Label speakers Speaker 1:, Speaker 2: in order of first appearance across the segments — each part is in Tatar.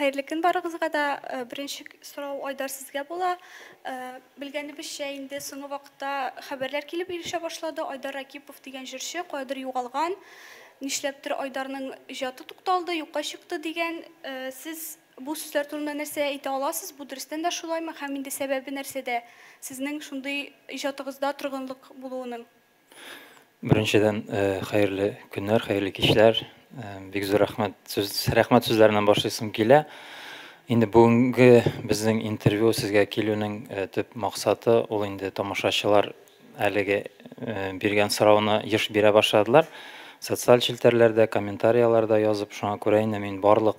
Speaker 1: Xeyirli gün barıгызга да birinci sorau Ayдар sizge bola. Bilgenibizçe indi soňgy wagtda haberler kilip ilişe başlady. Ayдар Akipov digen jürçi gaýdyr ýogalgan. Nişlepdir Aydarnyň ijady tuktaldy, ýokga çykdy digen siz bu sözler turunda nerse aýta alasыз? Bu dürüsten de şulaymy? Hem indi sebebi nersede? Sizning şunday ijadygyzda turganlyk buluwynyň?
Speaker 2: Birinçiden hayırlı günler, hayırlı kişiler. Bek zor rahmat sözlerinden başlaysam kile. Indi bugünkü bizning intervyu sizge kelүүnүн töp maksatı ol indi tamaşaçılar әлеге берген сорауына еш бере башладылар. Социаль челтерлерде, комментарияларда язып, шуңа күрә инде мин барлык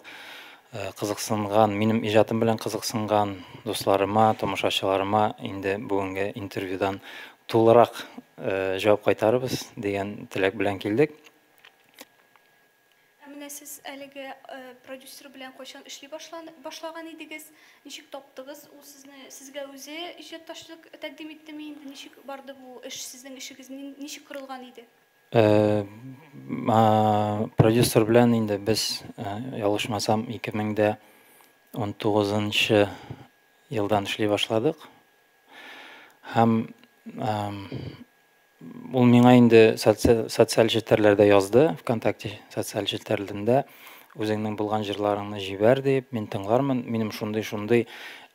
Speaker 2: кызыксынган, минем ижатым белән кызыксынган дусларыма, тамашачыларыма инде бүгенге интервьюдан тулырак жауап кайтарыбыз деген теләк белән килдек.
Speaker 1: Менә сез әлеге продюсер белән кайчан эшли башлаган идегез? Ничек таптыгыз? Ул сезгә үзе иҗатташлык тәкъдим иттеме инде? Ничек барды бу эш? Сезнең эшегез ничек корылган иде?
Speaker 2: Продюсер белән инде без ялгышмасам 2019 елдан эшли башладык. Һәм ул миңа инде социаль челтерләрдә язды, ВКонтакте социаль челтерләрендә үзеңнең булган җырларыңны җибәр дип, мин тыңлармын, минем шундый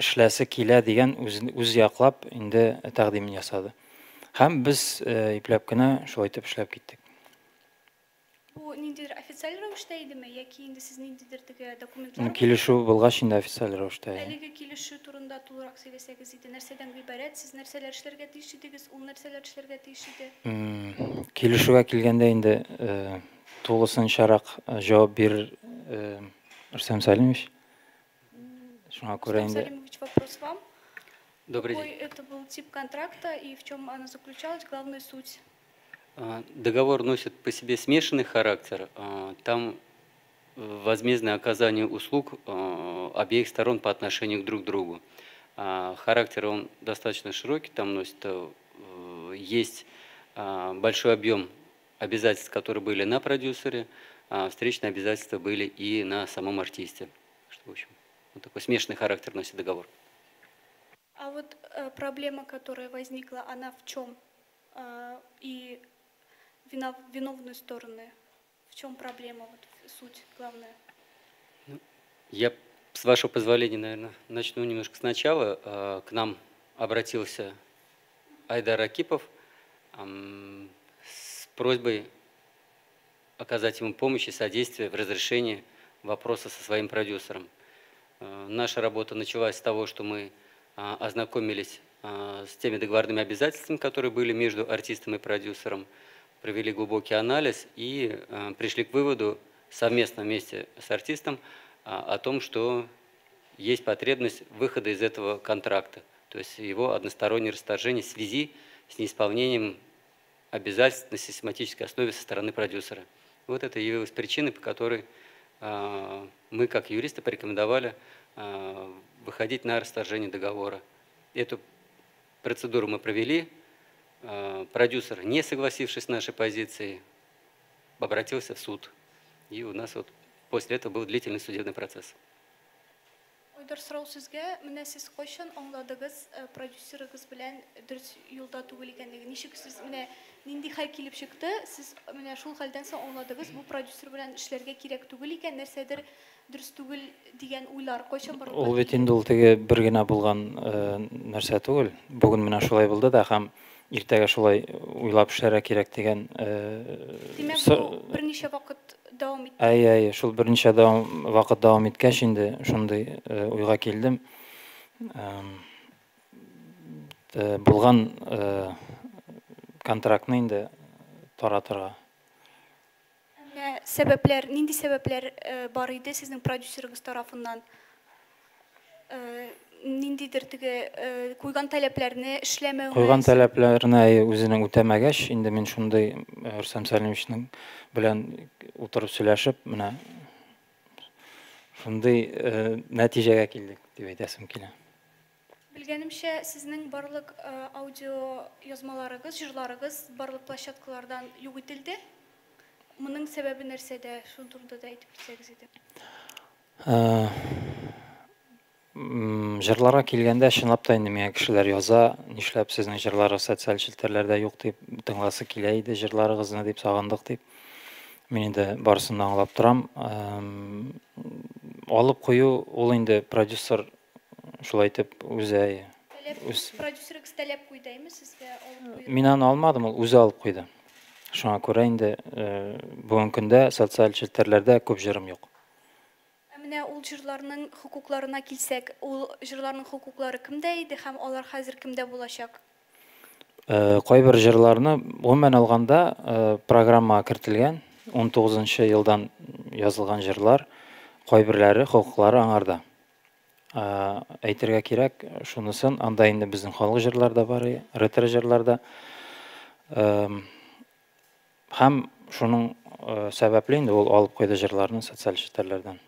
Speaker 2: эшләсе килә дигән үз яклап инде тәкъдим ясады. Һәм без ипләп кенә шулай итеп эшләп киттек.
Speaker 1: Бу ниндидер официаль рәвештә идеме, яки инде сез ниндидер теге документлар?
Speaker 2: Килешү булгач инде официаль рәвештә.
Speaker 1: Әлеге килешү турында тулырак сөйләсәгез иде, нәрсәдән гыйбарәт, сез нәрсәләр эшләргә тиеш идегез, ул нәрсәләр эшләргә тиеш иде?
Speaker 2: Килешүгә килгәндә инде тулысынчарак җавап бир Рустам Салимович. Шуңа күрә инде.
Speaker 1: Салимович, вопрос вам.
Speaker 3: Добрый день.
Speaker 1: Какой это был тип контракта и в чем она заключалась, главная суть?
Speaker 3: Договор носит по себе смешанный характер. Там возмездное оказание услуг обеих сторон по отношению друг к другу. Характер он достаточно широкий, там носит, есть большой объем обязательств, которые были на продюсере, встречные обязательства были и на самом артисте. Что, в общем, вот такой смешанный характер носит договор.
Speaker 1: А вот проблема, которая возникла, она в чем? И виновные стороны. В чем проблема, вот, суть главная?
Speaker 3: Я, с вашего позволения, наверное, начну немножко сначала. К нам обратился Айдар Акипов с просьбой оказать ему помощь и содействие в разрешении вопроса со своим продюсером. Наша работа началась с того, что мы ознакомились с теми договорными обязательствами, которые были между артистом и продюсером, провели глубокий анализ и пришли к выводу совместно вместе с артистом о том, что есть потребность выхода из этого контракта, то есть его одностороннее расторжение в связи с неисполнением обязательств на систематической основе со стороны продюсера. Вот это явилось причиной, по которой мы, как юристы, порекомендовали выходить на расторжение договора. Эту процедуру мы провели. Продюсер, не согласившись с нашей позицией, обратился в суд. И у нас вот после этого был длительный судебный процесс.
Speaker 1: Айдар, сорау сезгә, менә сез кайчан аңладыгыз продюсерыгыз белән дөрес юлда түгел икәнлеген? Ничек сез менә нинди хәл килеп чыкты? Сез менә шул хәлдән соң аңладыгыз, бу продюсер белән эшләргә кирәк түгел икән, нәрсәдер дөрес түгел дигән уйлар кайчан бар?
Speaker 2: Ул бит инде ул теге бер генә булган нәрсә түгел. Бүген менә шулай булды да һәм иртәгә шулай уйлап эшләргә кирәк дигән.
Speaker 1: Димәк, бу берничә вакыт дәвам итте.
Speaker 2: Әй, шул берничә вакыт дәвам иткәч инде шундый уйга килдем. Булган контрактны инде таратырга.
Speaker 1: Сәбәпләр, нинди сәбәпләр бар иде сезнең продюсерыгыз тарафыннан? Ниндидер теге куйган таләпләрне эшләмәү?
Speaker 2: Куйган таләпләрне үзенең үтәмәгәч, инде мин шундый Рустам Салимовичның белән утырып сөйләшеп, менә шундый нәтиҗәгә килдек дип әйтәсем килә.
Speaker 1: Белгәнемчә, сезнең барлык аудио язмаларыгыз, җырларыгыз барлык площадкалардан юк ителде. Моның сәбәбе нәрсәдә? Шул турында да әйтеп китсәгез иде.
Speaker 2: Җырларга килгәндә, чынлап та инде миңа кешеләр яза, нишләп сезнең җырларыгыз социаль челтәрләрдә юк дип, тыңласы килә иде җырларыгызны дип, сагындык дип. Мин инде барысын да аңлап торам. Алып кую, ул инде продюсер шулай итеп үзе
Speaker 1: Продюсерыгыз таләп куйдаймы сезгә алып кую?
Speaker 2: Мин аны алмадым, ул үзе алып куйды. Шуңа күрә инде бүгенге көндә социаль челтәрләрдә күп җырым юк.
Speaker 1: Менә ул җырларның хокукларына килсәк, ул җырларның хокуклары кемдә иде һәм алар хәзер кемдә булачак?
Speaker 2: Кайбер җырларны гомумән алганда программага кертелгән, 19-нчы елдан язылган җырлар, кайберләре хокуклары аңарда. Әйтергә кирәк, шунысын анда инде безнең халык җырларда бар, ретро җырларда. Һәм шуның сәбәпле инде ул алып куйды җырларны социаль челтәрләрдән.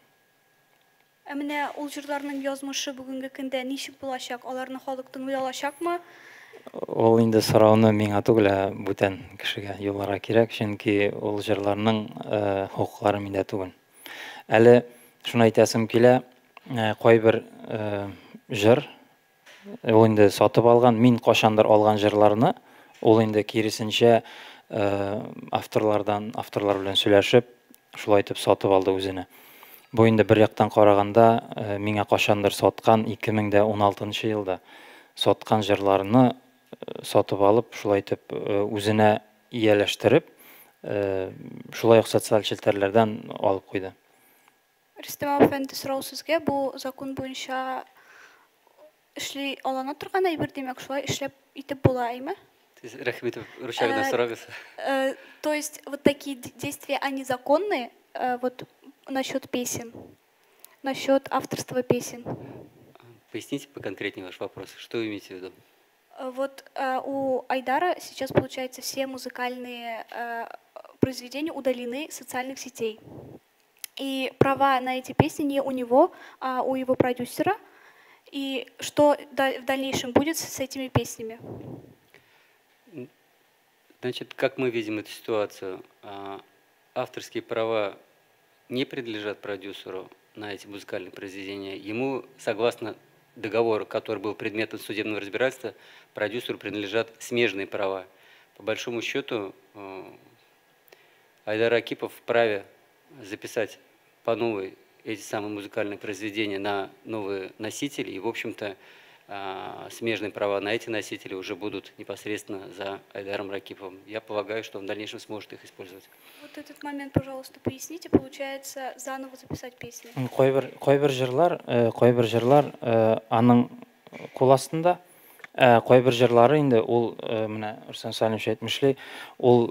Speaker 1: Менә ул җырларның язмышы бүгенге көндә ничек булачак? Аларны халык тыңлый алачакмы?
Speaker 2: Ул инде сорауны миңа түгел, бүтән кешегә юлларга кирәк, чөнки ул җырларның хокуклары миндә түгел. Әле шуны әйтәсем килә, кайбер җыр ул инде сатып алган, мин кашандыр алган җырларны, ул инде киресенчә авторлар белән сөйләшеп, шулай итеп сатып алды үзенә. Бу инде бер яктан караганда, миңа кашандыр саткан 2016 елда саткан җырларны сатып алып, шулай итеп үзенә ияләштереп, шулай ук социаль челтәрләрдән алып куйды.
Speaker 1: Рөстәм әфәнде, сорау сезгә, бу закон буенча эшли алына торган әйбер, димәк, шулай эшләп итеп була, әйме?
Speaker 3: Рәхмәт, ручайдан сорагыз.
Speaker 1: То есть вот такие действия, они законны, вот насчет песен, насчет авторства песен?
Speaker 3: Поясните поконкретнее ваш вопрос. Что вы имеете в виду?
Speaker 1: Вот у Айдара сейчас, получается, все музыкальные произведения удалены из социальных сетей. И права на эти песни не у него, а у его продюсера. И что в дальнейшем будет с этими песнями?
Speaker 3: Значит, как мы видим эту ситуацию, авторские права не принадлежат продюсеру на эти музыкальные произведения. Ему, согласно договору, который был предметом судебного разбирательства, продюсеру принадлежат смежные права. По большому счету, Айдар Акипов вправе записать по новой эти самые музыкальные произведения на новые носители, и, в общем-то, смежные права на эти носители уже будут непосредственно за Айдаром Ракиповым. Я полагаю, что он в дальнейшем сможет их использовать.
Speaker 1: Вот этот момент, пожалуйста, поясните. Получается, заново записать песни?
Speaker 2: Кайбер җырлар аның кул астында, кайбер җырлары инде ул, менә Рөстәм Сәлимович әйтмешли, ул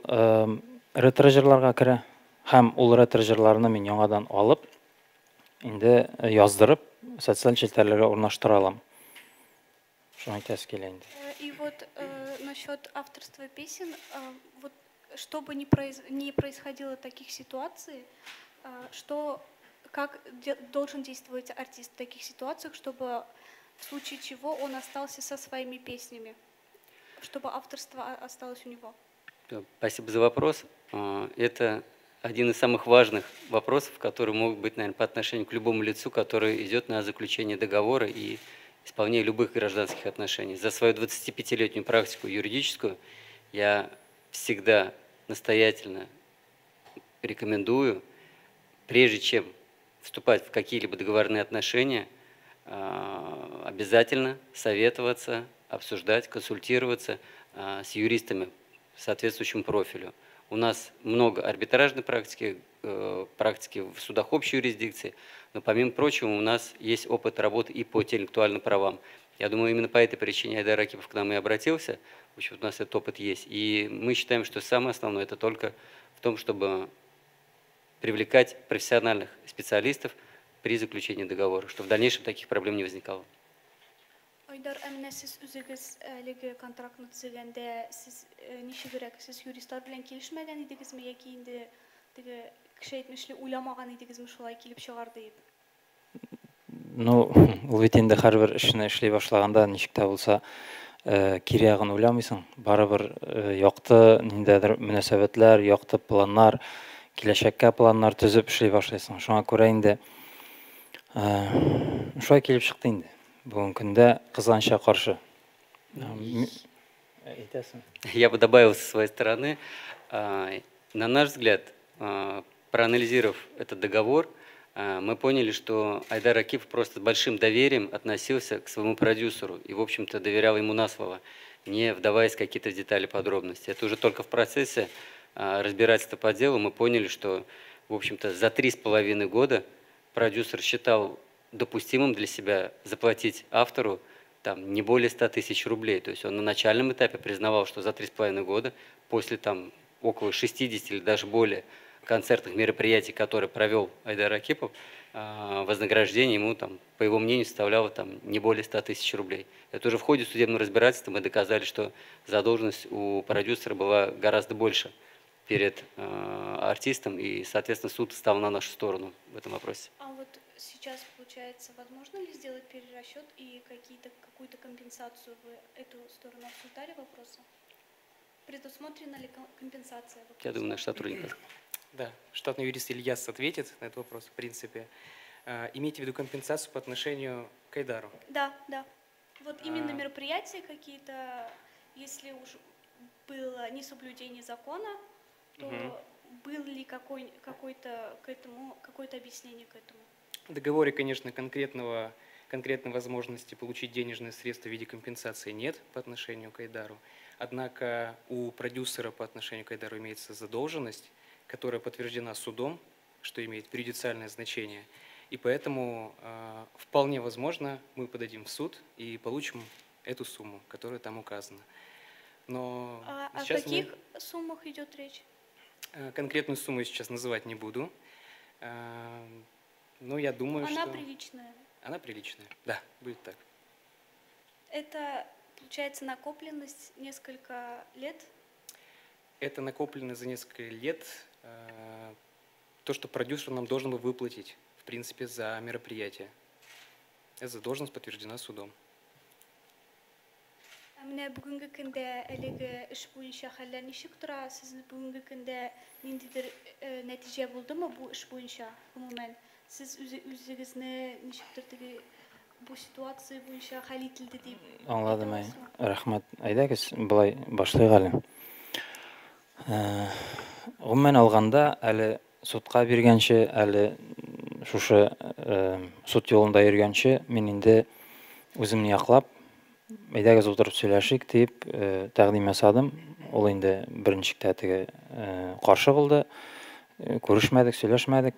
Speaker 2: ретро җырларга керә, һәм ул ретро җырларны мин яңадан алып, инде яздырып, социаль челтәрләргә урнаштыра алам.
Speaker 1: И вот насчет авторства песен, вот, чтобы не происходило таких ситуаций, как должен действовать артист в таких ситуациях, чтобы в случае чего он остался со своими песнями, чтобы авторство осталось у него?
Speaker 3: Спасибо за вопрос. Это один из самых важных вопросов, которые могут быть, наверное, по отношению к любому лицу, который идет на заключение договора и исполнение любых гражданских отношений. За свою 25-летнюю практику юридическую я всегда настоятельно рекомендую, прежде чем вступать в какие-либо договорные отношения, обязательно советоваться, обсуждать, консультироваться с юристами по соответствующему профилю. У нас много арбитражной практики, практики в судах общей юрисдикции, но помимо прочего у нас есть опыт работы и по интеллектуальным правам. Я думаю, именно по этой причине Айдар Акипов к нам и обратился. В общем, у нас этот опыт есть. И мы считаем, что самое основное это только в том, чтобы привлекать профессиональных специалистов при заключении договора, чтобы в дальнейшем таких проблем не возникало.
Speaker 1: Айдар, әмінә сіз үзігіз әлігі контрактны түзегенде, сіз нешегірек, сіз юристлар белән килешмәгән идегезме, яки инде кеше әйтмешле уйламаган идегезме шулай килеп чыгар дип?
Speaker 2: Ну, ул бит инде һәрбер эшне эшли башлаганда ничек тә булса кире ягын уйламыйсың. Барыбер якты ниндәдер мөнәсәбәтләр, якты планнар, киләчәккә планнар төзеп эшли башлыйсың. Шуңа күрә инде шулай килеп чыкты инде. бүгінгі күнде қызғанша қарсы.
Speaker 3: Я бы добавил со своей стороны, на наш взгляд, проанализировав этот договор, мы поняли, что Айдар Акипов просто с большим доверием относился к своему продюсеру и, в общем-то, доверял ему на слово, не вдаваясь в какие-то детали, подробности. Это уже только в процессе разбирательства по делу мы поняли, что, в общем-то, за 3,5 года продюсер считал допустимым для себя заплатить автору там, не более 100 тысяч рублей. То есть он на начальном этапе признавал, что за 3,5 года, после там, около 60 или даже более концертных мероприятий, которые провел Айдар Акипов, вознаграждение ему, там, по его мнению, составляло там, не более 100 тысяч рублей. Это уже в ходе судебного разбирательства мы доказали, что задолженность у продюсера была гораздо больше перед артистом, и, соответственно, суд стал на нашу сторону в этом вопросе.
Speaker 1: А вот сейчас, получается, возможно ли сделать перерасчет и какую-то компенсацию? Вы эту сторону обсуждали вопроса? Предусмотрена ли компенсация?
Speaker 3: Я думаю, наш сотрудник.
Speaker 4: Да, штатный юрист Ильяс ответит на этот вопрос, в принципе. Имейте в виду компенсацию по отношению к Айдару?
Speaker 1: Да, да. Вот именно мероприятия какие-то, если уж было несоблюдение закона, то было ли какое-то объяснение к этому?
Speaker 4: В договоре, конечно, конкретной возможности получить денежные средства в виде компенсации нет по отношению к Айдару. Однако у продюсера по отношению к Айдару имеется задолженность, которая подтверждена судом, что имеет преюдициальное значение. И поэтому вполне возможно мы подадим в суд и получим эту сумму, которая там указана. Но
Speaker 1: о каких суммах идет речь?
Speaker 4: Конкретную сумму я сейчас называть не буду. Но я думаю, что...
Speaker 1: Она приличная?
Speaker 4: Она приличная, да, будет так.
Speaker 1: Это, получается, накопленность несколько лет?
Speaker 4: Это накоплено за несколько лет то, что продюсер нам должен был выплатить, в принципе, за мероприятие. Эта задолженность подтверждена судом.
Speaker 1: Менә бүгенге көндә әлеге эш буенча хәлләр ничек тора? Сез бүгенге көндә ниндидер нәтиҗә булдымы бу эш буенча гомумән? Сез үзегезне ничектер теге бу ситуация буенча хәл ителде дип?
Speaker 2: Аңладым, рәхмәт. Әйдәгез, былай башлыйк әле. Гомумән алганда, әле судка биргәнче, әле шушы суд юлында йөргәнче, мин инде үземне яклап, әйдәгез утырып сөйләшик дип тәкъдим ясадым. Ул инде беренче тәтеге каршы булды. Күрешмәдек, сөйләшмәдек.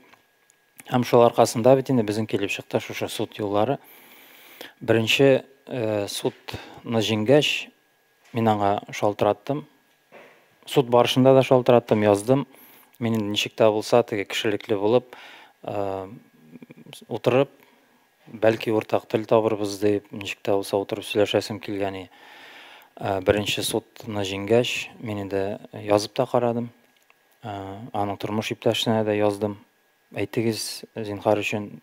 Speaker 2: Һәм шул аркасында бит инде безнең килеп чыкты шушы суд юллары. Беренче судны җиңгәч, мин аңа шалтыраттым. Суд барышында да шалтыраттым, яздым. Мин инде ничек тә булса, теге кешелекле булып, утырып, бәлки уртак тел табырбыз дип, ничек тә булса утырып сөйләшәсем килгән. Беренче судны җиңгәч, мин инде язып та карадым. Аның тормыш иптәшенә дә яздым. Әйтегез, зинһар өчен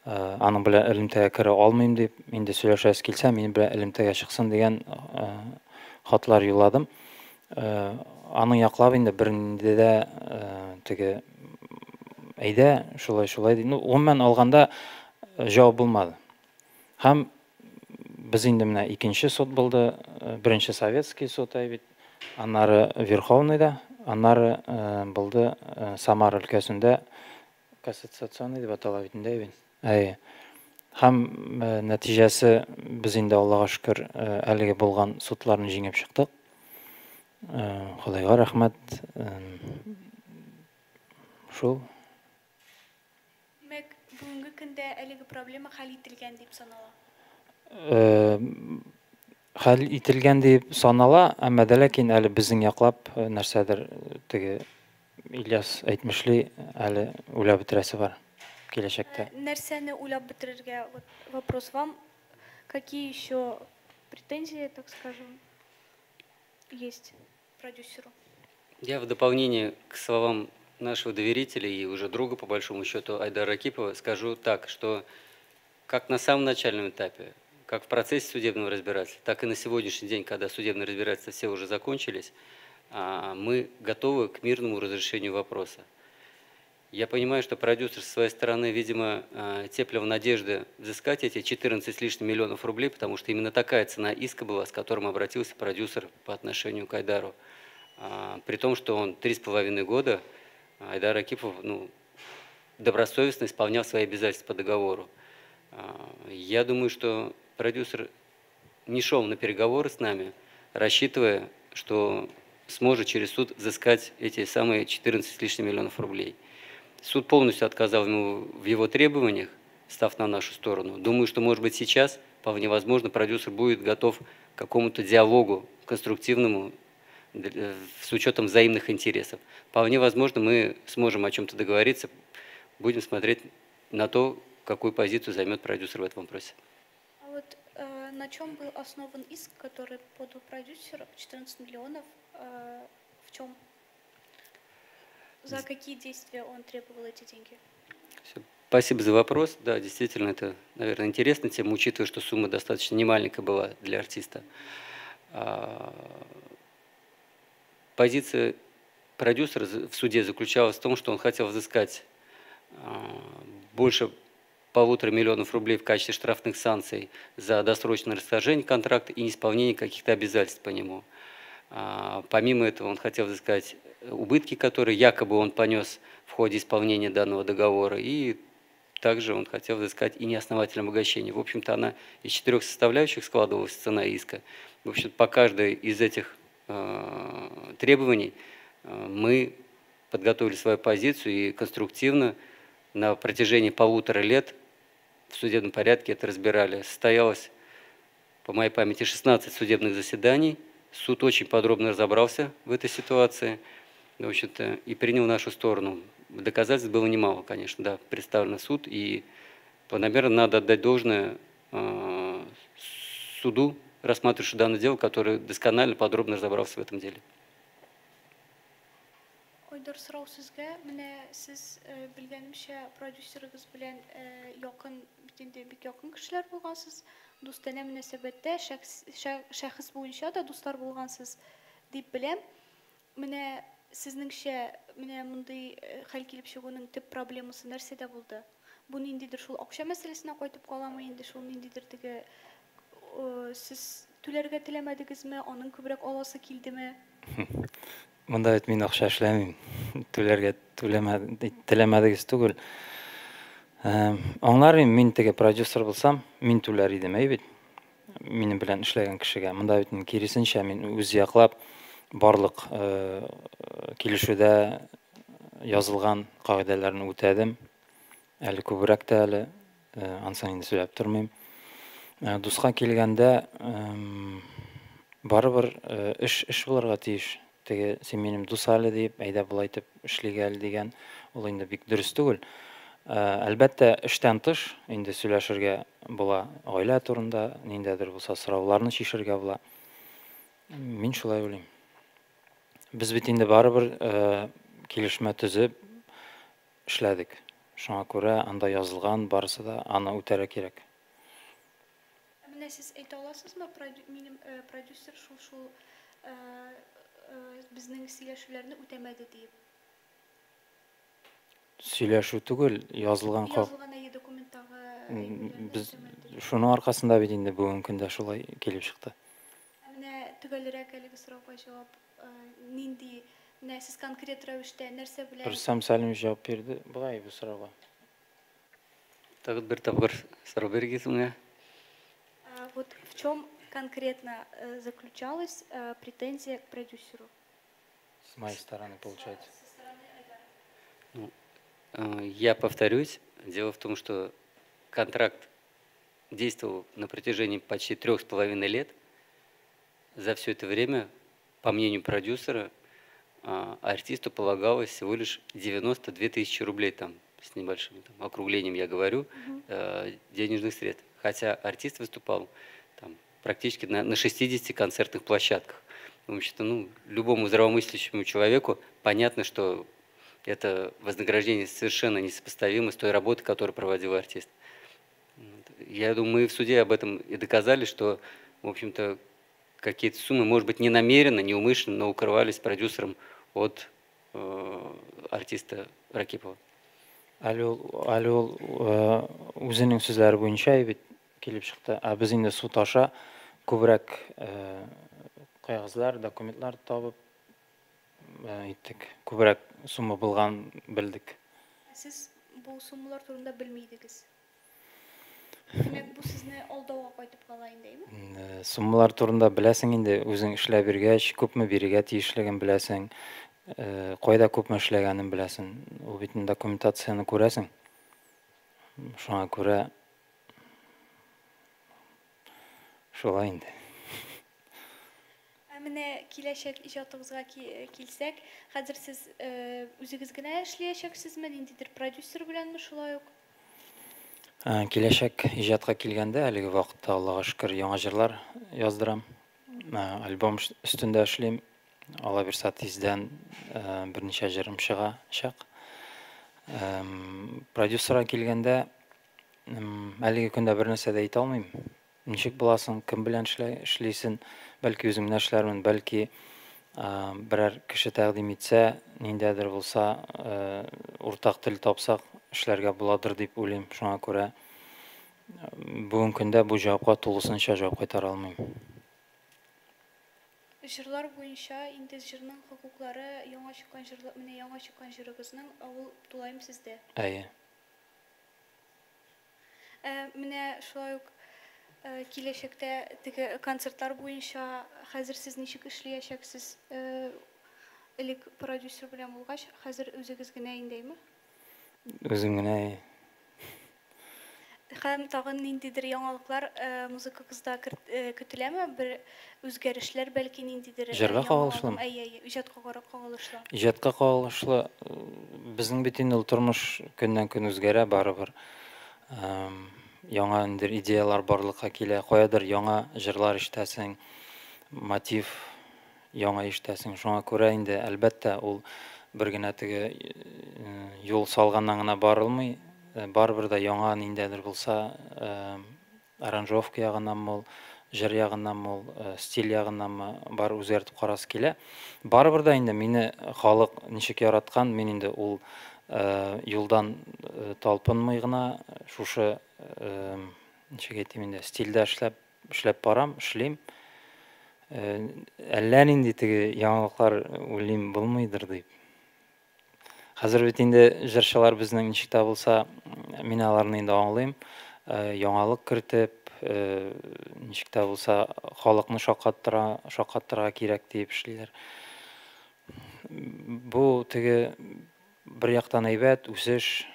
Speaker 2: аның белән элемтәгә керә алмыйм дип, инде сөйләшәс килсә, мин белән элемтәгә чыксын дигән хатлар юлладым. Аның яклап инде бернинде дә теге әйдә, шулай ди. Гомумән алганда җавап булмады. Һәм без инде менә икенче суд булды, беренче советский суд бит, аннары Верховныйда, аннары булды Самара өлкәсендә кассационный дип атала бит инде. Һәм нәтиҗәсе без инде Аллага шөкер әлеге булган судларны җиңеп чыктык. Худайга рәхмәт. Шул.
Speaker 1: Демәк, бүгенге көндә әлеге проблема хәл ителгән дип санала?
Speaker 2: Хәл ителгән дип санала, әмма дә ләкин әле безнең яклап нәрсәдер теге Ильяс әйтмешли, әле уйлап бетерәсе бар киләчәктә.
Speaker 1: Нәрсәне уйлап бетерергә? Вопрос вам. Какие еще претензии, так скажем, есть продюсеру?
Speaker 3: Я в дополнение к словам нашего доверителя и уже друга, по большому счету, Айдара Акипова, скажу так, что как на самом начальном этапе, как в процессе судебного разбирательства, так и на сегодняшний день, когда судебные разбирательства все уже закончились, мы готовы к мирному разрешению вопроса. Я понимаю, что продюсер со своей стороны, видимо, теплил надежды взыскать эти 14 с лишним миллионов рублей, потому что именно такая цена иска была, с которым обратился продюсер по отношению к Айдару. При том, что он 3,5 года, Айдар Акипов, добросовестно исполнял свои обязательства по договору. Я думаю, что продюсер не шел на переговоры с нами, рассчитывая, что сможет через суд взыскать эти самые 14 с лишним миллионов рублей. Суд полностью отказал ему в его требованиях, став на нашу сторону. Думаю, что, может быть, сейчас, вполне возможно, продюсер будет готов к какому-то диалогу конструктивному с учетом взаимных интересов. Вполне возможно, мы сможем о чем-то договориться, будем смотреть на то, какую позицию займет продюсер в этом вопросе.
Speaker 1: А вот на чем был основан иск, который подал продюсер, 14 миллионов, в чем? За какие действия он требовал эти деньги?
Speaker 3: Спасибо за вопрос. Да, действительно, это, наверное, интересная тема, учитывая, что сумма достаточно немаленькая была для артиста. Позиция продюсера в суде заключалась в том, что он хотел взыскать больше 1,5 миллиона рублей в качестве штрафных санкций за досрочное расторжение контракта и неисполнение каких-то обязательств по нему. Помимо этого, он хотел взыскать убытки, которые якобы он понес в ходе исполнения данного договора, и также он хотел взыскать и неосновательное обогащение. В общем-то, она из 4 составляющих складывалась, цена иска. В общем, по каждой из этих требований мы подготовили свою позицию и конструктивно на протяжении 1,5 лет в судебном порядке это разбирали. Состоялось, по моей памяти, 16 судебных заседаний. Суд очень подробно разобрался в этой ситуации, в общем-то, и принял нашу сторону. Доказательств было немало, конечно, да, представлено в суд, и наверное, надо отдать должное суду, рассматривающему данное дело, который досконально, подробно разобрался в этом деле.
Speaker 1: Ойдар сұрау сізге, міне сіз білгенімше продюсеріңіз білен якын, бітінде бик якын кішілер болғансыз, достане мөнәсәбәттә шәхес буенча да достар булгансыз дип беләм. Менә сезнеңчә, менә мондый хәл килеп чыгуның төп проблемасы нәрсәдә булды? Бу ниндидер шул акча мәсьәлесенә кайтып каламы инде, шул ниндидер теге сез түләргә теләмәдегезме, аның күбрәк аласы килдеме?
Speaker 2: Монда бит мин акча эшләмим. Түләргә теләмәдегез түгел. Аңларым, мин теге продюсер булсам, мин түләр идем, бит. Минем белән эшләгән кешегә. Монда бит киресенчә, мин үз яклап барлык килешүдә язылган кагыйдәләрне үтәдем. Әле күбрәк тә әле ансын инде сөйләп тормыйм. Дуска килгәндә барыбер эш булырга тиеш. Теге син минем дус әле дип, әйдә булай итеп эшлигә әле дигән, ул инде бик дөрес түгел. Әлбәттә, эштән тыш инде сөйләшергә була, гаилә турында, ниндәдер булса сорауларны чишергә була. Мин шулай уйлыйм. Без бит инде барыбер килешмә төзеп эшләдек. Шуңа күрә анда язылган барысы да аны үтәргә кирәк.
Speaker 1: Менә сез әйтә аласызмы, минем продюсер шул безнең сөйләшүләрне үтәмәде дип?
Speaker 2: Сөйләшү түгел, язылган
Speaker 1: документтагы
Speaker 2: без шуның аркасында бит инде бүген көндә шулай килеп чыкты.
Speaker 1: Менә төгәлрәк әлеге сорауга җавап нинди, менә сез конкрет рәвештә нәрсә белән?
Speaker 2: Рөстәм Сәлимов җавап бирде бугай бу сорауга.
Speaker 3: Тагын бер тапкыр сорау бирегез миңа.
Speaker 1: Вот в чем конкретно заключалась претензия к продюсеру?
Speaker 2: С моей стороны, получается.
Speaker 3: Я повторюсь, дело в том, что контракт действовал на протяжении почти 3,5 лет. За все это время, по мнению продюсера, артисту полагалось всего лишь 92 тысячи рублей, там, с небольшим округлением я говорю, денежных средств. Хотя артист выступал там, практически на 60 концертных площадках. В общем-то, любому здравомыслящему человеку понятно, что это вознаграждение совершенно несопоставимо с той работой, которую проводил артист. Я думаю, мы в суде об этом и доказали, что, в общем-то, какие-то суммы, может быть, не намеренно, не умышленно, но укрывались продюсером от артиста Ракипова.
Speaker 2: әлі ол өзінің сөзлері бойынша бит келіп шықты. Біз енді су таша көбірек қағаздар, документлар табып иттік. Көбірек сума болған білдік.
Speaker 1: Сіз бұл суммалар турында білмейдіңіз. Демек, бұл сізні алдауға қайтып қалайын деймі?
Speaker 2: Суммалар турында білесің енді, өзің ішләп бергәч, көпме беруге тиешлеген білесің, қайда көпме эшләгәнен білесің. Ол битен документацияны күрәсең. Шуңа күрә шулай инде.
Speaker 1: Менә киләчәк иҗатыгызга килсәк, хәзер сез үзегез генә эшләячәксезме, ниндидер продюсер беләнме шулай ук?
Speaker 2: Киләчәк иҗатка килгәндә, әлеге вакытта Аллага шөкер яңа җырлар яздырам. Альбом өстендә эшлим. Алла бирсә тиздән берничә җырым чыгачак. Продюсерга килгәндә, әлеге көндә бер нәрсә дә әйтә алмыйм. Ничек буласың, кем белән эшлисең, бәлки үзем генә эшләрмен, бәлки берәр кеше тәкъдим итсә, ниндәдер булса, уртак тел тапсак, эшләргә буладыр дип уйлыйм. Шуңа күрә бүген көндә бу җавапка тулысынча җавап кайтара алмыйм.
Speaker 1: Җырлар буенча инде җырның хокуклары яңа чыккан җырлар, менә яңа чыккан җырыгызның авыл тулайым сездә.
Speaker 2: Әйе.
Speaker 1: Менә шулай ук киләчәктә теге концертлар буенча хәзер сез ничек эшләячәксез? Элек продюсер белән булгач, хәзер үзегез генә индеме?
Speaker 2: Үзем генә.
Speaker 1: Һәм тагын ниндидер яңалыклар музыкагызда көтеләме? Бер үзгәрешләр, бәлки ниндидер
Speaker 2: Җырга кагылышлы.
Speaker 1: Әйе, иҗатка кагылышлы.
Speaker 2: Иҗатка кагылышлы безнең бит инде тормыш көннән-көн үзгәрә барыбер. Яңа индер идеялар барлыкка килә, каядыр яңа җырлар ишетәсең, мотив яңа ишетәсең. Шуңа күрә инде әлбәттә ул бер генә теге юл салганнан гына барылмый. Барыбер да яңа ниндәдер булса, аранжировка ягыннан мул, җыр ягыннан мул, стиль ягыннан бар үзгәртеп карасы килә. Барыбер да инде мине халык ничек яраткан, мин инде ул юлдан талпынмый гына шушы ничек әйтим инде стильдә эшләп барам, эшлим. Әллә нинди теге яңалыклар уйлыйм булмыйдыр дип. Хәзер бит инде җырчылар безнең ничек тә булса, мин аларны инде аңлыйм. Яңалык кертеп, ничек тә булса, халыкны шаккаттырга кирәк дип эшлиләр. Бу теге бер яктан әйбәт, үсеш,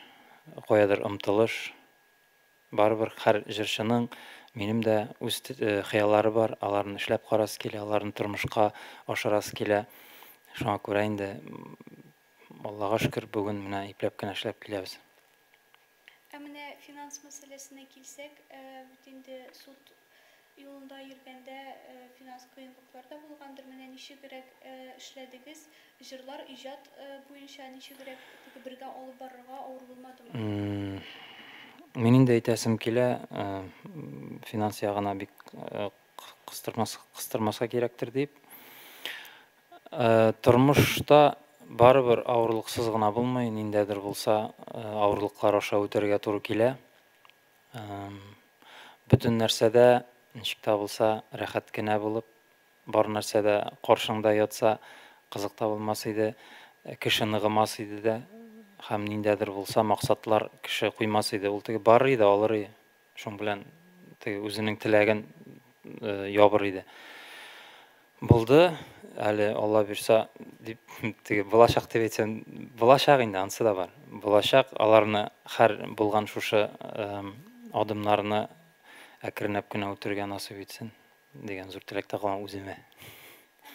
Speaker 2: каядыр омтылыш. Барыбер һәр җырчының минем дә үз хыяллары бар, аларны эшләп карасы килә, аларны тормышка ашырасы килә. Шуңа күрә инде Аллага шөкер бүген менә ипләп кенә эшләп киләбез.
Speaker 1: Менә финанс мәсьәләсенә килсәк, бит инде суд юлында йөргәндә финанс кыенлыклар да булгандыр. Менә ничегрәк эшләдегез? Җырлар иҗат буенча ничегрәк бергә алып барырга авыр булмадымы?
Speaker 2: Мин инде әйтәсем килә, финанс ягына бик кыстырмаска кирәктер дип. Тормышта барыбер авырлыксыз гына булмый, ниндәдер булса, авырлыклар аша үтәргә туры килә. Бүтән нәрсәдә ничек тә булса рәхәт кенә булып, бар нәрсәдә каршыңда ятса, кызык та булмас иде, кеше ныгымас иде дә, һәм ниндәдер булса максатлар кеше куймас иде. Ул теге бар иде, алыр иде. Шуң белән теге үзенең теләген ябыр иде. Булды, әле Алла бирсә дип теге булачак дип әйтсәм, булачак инде ансы да бар. Булачак аларны һәр булган шушы адымнарны әкренләп кенә үтәргә насыйп итсен дигән зур теләктә калган үземә.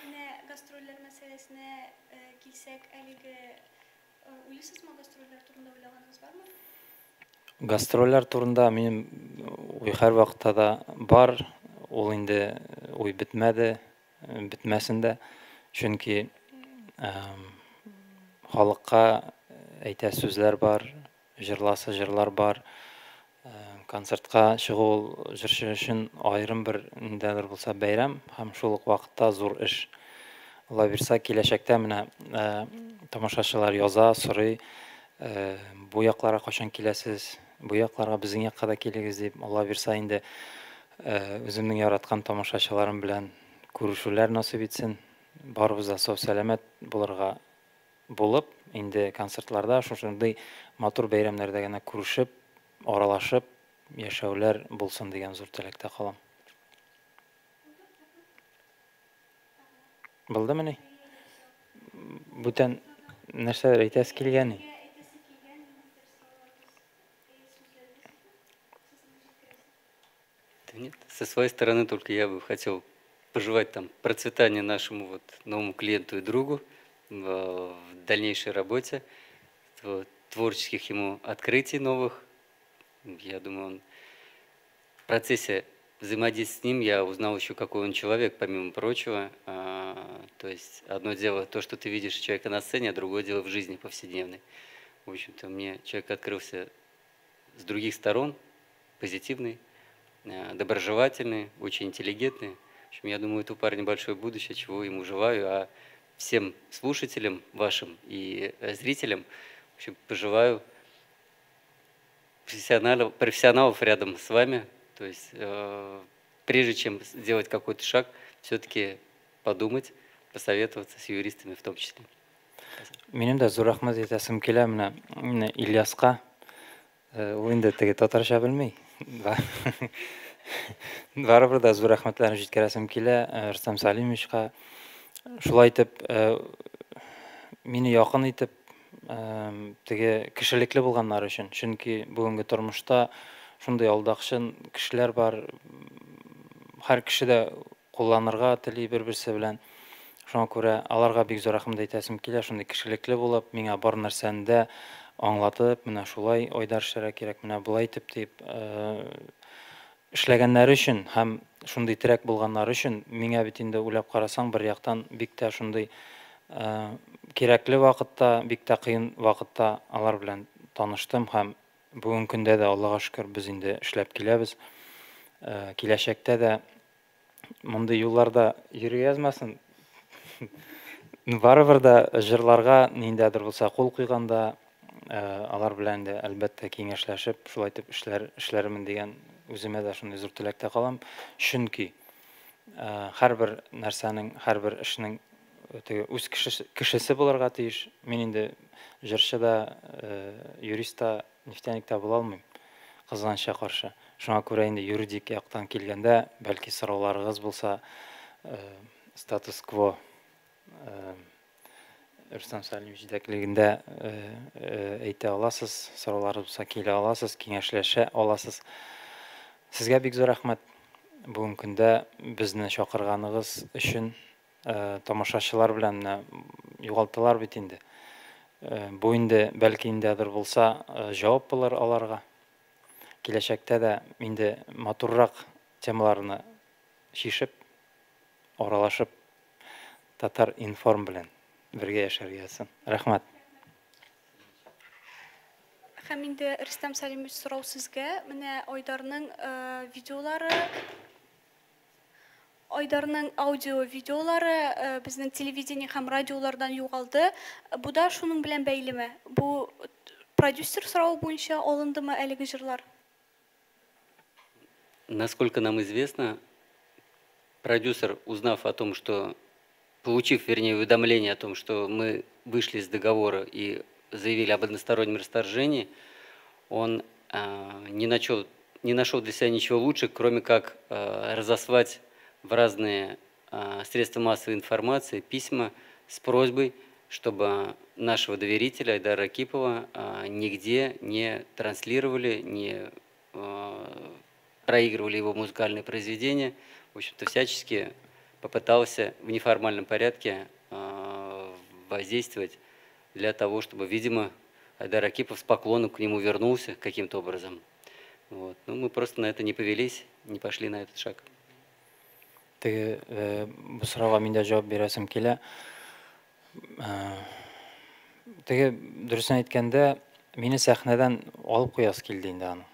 Speaker 1: Менә гастрольләр мәсьәләсенә килсәк, әлеге уйлыйсызмы гастрольләр турында уйлаганыңыз бармы?
Speaker 2: Гастрольләр турында минем уй һәр вакытта да бар. Ул инде уй бетмәде, бетмәсен дә. Чөнки халыкка әйтә сүзләр бар, җырласы җырлар бар. Концертка чыгу җырчы өчен аерым бер ниндәдер булса бәйрәм һәм шул ук вакытта зур эш. Алла бирсә киләчәктә менә тамашачылар яза, сорый, бу якларга качан киләсез, бу якларга безнең якка да килегез дип, Алла бирсә инде үземнең яраткан тамашачыларым белән күрешүләр насыйп итсен. Барыбыз да сау-сәламәт булырга булып, инде концертларда, шушындый матур бәйрәмнәрдә генә күрешеп, аралашып, яшәүләр булсын дигән зур теләктә калам. Булдымыни? Бүтән нәрсәләр әйтәсе килгән?
Speaker 3: Да нет, со своей стороны только я бы хотел пожелать там процветания нашему вот новому клиенту и другу в дальнейшей работе, творческих ему открытий новых. Я думаю, он в процессе взаимодействия с ним я узнал еще, какой он человек, помимо прочего. То есть одно дело то, что ты видишь человека на сцене, а другое дело в жизни повседневной. В общем-то, мне человек открылся с других сторон, позитивный, доброжелательный, очень интеллигентный. В общем, я думаю, у парня большое будущее, чего ему желаю. А всем слушателям вашим и зрителям, в общем, пожелаю профессионалов рядом с вами. То есть, прежде чем сделать какой-то шаг, все-таки подумать, посоветоваться с юристами в том числе.
Speaker 2: Минем дә зур рәхмәт әйтәсем килә менә Ильяска. Ул инде теге татарча белми. Барыбер да зур рәхмәтләрне җиткерәсем килә Рөстәм Сәлимовичка. Шулай итеп, мине якын итеп, теге кешелекле булганнар өчен. Чөнки бүгенге тормышта шундый алдакчын кешеләр бар. Һәр кеше дә кулланырга тели бер-берсе белән. Шуңа күрә аларга бик зур рәхмәт әйтәсем килә, шундый кешелекле булып, миңа бар нәрсәне дә аңлатып, менә шулай Айдар эшләргә кирәк, менә булай итеп дип эшләгәннәре өчен һәм шундый терәк булганнары өчен миңа бит инде уйлап карасаң, бер яктан бик тә шундый кирәкле вакытта, бик тә кыен вакытта алар белән таныштым һәм бүген көндә дә Аллага шөкер без инде эшләп киләбез. Киләчәктә дә мондый юлларда йөри язмасын. Барыбер да җырларга ниндәдер булса кул куйганда алар белән дә әлбәттә киңәшләшеп, шулай итеп эшләремен дигән үземә дә шундый зур теләктә калам. Чөнки һәрбер нәрсәнең, һәрбер эшнең үз кешесе булырга тиеш. Мин инде җырчы да, юрист та, нефтяник та була алмыйм, кызганычка каршы. Шуңа күрә инде юридик яктан килгәндә, бәлки сорауларыгыз булса, статус-кво Рөстәм Сәлимович җитәклегендә әйтә аласыз, сорауларыгыз булса килә аласыз, киңәшләшә аласыз. Сезгә бик зур рәхмәт. Бүген көндә безне чакырганыгыз өчен тамашачылар белән югалталар бит инде. Бу инде бәлки индәдер булса җавап булыр аларга. Киләчәктә дә инде матуррак темаларны шишеп, аралашып, Татар информ белән бергә яшәргә ясын. Рәхмәт.
Speaker 1: Һәм инде Рөстәм Сәлимович сорау сезгә, менә Айдарның аудио-видеолары безнең телевидение һәм радиолардан югалды. Бу да шуның белән бәйлеме? Бу продюсер сорау буенча алындымы әлеге җырлар?
Speaker 3: Насколько нам известно, продюсер, узнав о том, что, получив, вернее, уведомление о том, что мы вышли из договора и заявили об одностороннем расторжении, он не нашел для себя ничего лучше, кроме как разослать в разные средства массовой информации письма с просьбой, чтобы нашего доверителя Айдара Акипова нигде не транслировали, не проигрывали его музыкальные произведения. В общем-то, всячески попытался в неформальном порядке воздействовать для того, чтобы, видимо, Айдар Акипов с поклоном к нему вернулся каким-то образом. Вот. Но мы просто на это не повелись, не пошли на этот шаг.
Speaker 2: Теге бу сорауга мин дә җавап бирәсем килә. Теге дөресен әйткәндә, мине сәхнәдән алып куясы килде инде аны.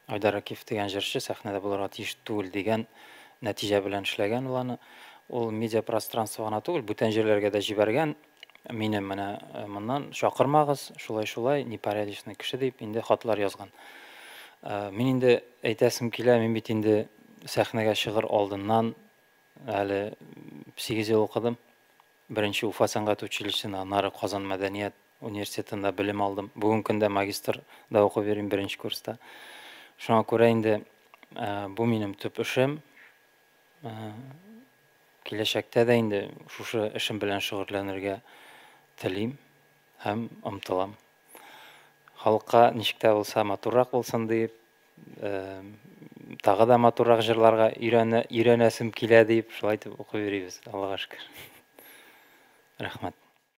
Speaker 2: Айдар Акипов дигән җырчы сәхнәдә булырга тиеш түгел дигән нәтиҗә белән эшләгән ул аны. Ул медиа пространствогына түгел, бүтән җирләргә дә җибәргән. мине менә моннан чакырмагыз, шулай непорядочный кеше дип инде хатлар язган. Мин инде әйтәсем килә, мин бит инде сәхнәгә чыгыр алдыннан әле 8 ел укыдым. Беренче Уфа сәнгать училищесына, аннары Казан мәдәният университетында белем алдым. Бүген көндә магистр да укып йөрим беренче курста. Шуңа күрә инде бу минем төп эшем. Киләчәктә дә инде шушы эшем белән шөгыльләнергә телим һәм омтылам. Халыкка ничек тә булса матуррак булсын дип, тагы да матуррак җырларга өйрәнәсем килә дип, шулай итеп укып йөрибез, Аллага шөкер. Рәхмәт.